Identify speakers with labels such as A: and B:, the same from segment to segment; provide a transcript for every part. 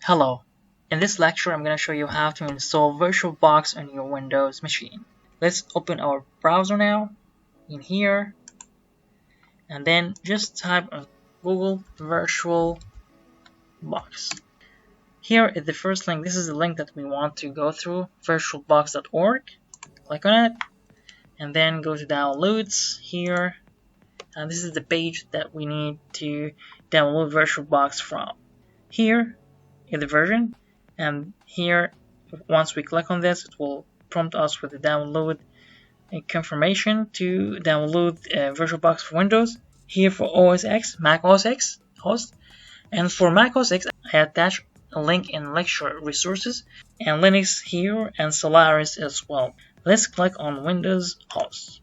A: Hello, in this lecture I'm going to show you how to install Virtualbox on your Windows machine. Let's open our browser now, in here, and then just type on Google Virtualbox. Here is the first link. This is the link that we want to go through, virtualbox.org. Click on it, and then go to downloads here, and this is the page that we need to download Virtualbox from. Here is the version, and here once we click on this, it will prompt us with the download confirmation to download Virtualbox for Windows. Here for OS X, Mac OS X host, and for Mac OS X I attach a link in lecture resources, and Linux here and Solaris as well. Let's click on Windows host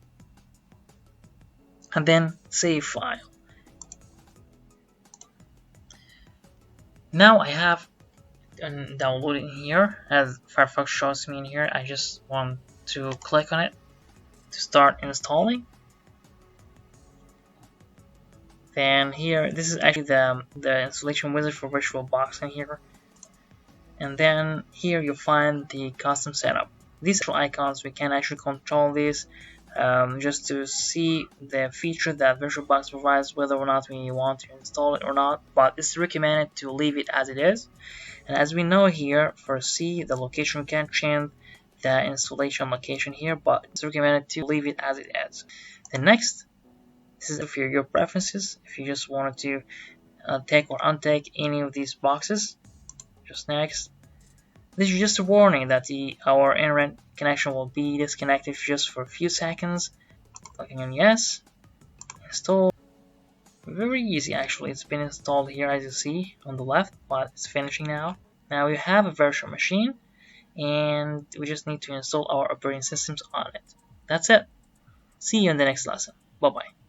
A: and then save file. Now I have downloading here as Firefox shows me in here. I just want to click on it to start installing. Then here, this is actually the installation wizard for Virtualbox in here. And then here you'll find the custom setup. These actual icons, we can actually control these just to see the feature that Virtualbox provides, whether or not we want to install it or not. But it's recommended to leave it as it is. And as we know here, for C, the location, we can't change the installation location here, but it's recommended to leave it as it is. Then next, this is for your preferences. If you just wanted to take or untake any of these boxes, just next. This is just a warning that our internet connection will be disconnected just for a few seconds. Clicking on yes, install. Very easy actually. It's been installed here as you see on the left, but it's finishing now. Now we have a virtual machine, and we just need to install our operating systems on it. That's it. See you in the next lesson. Bye bye.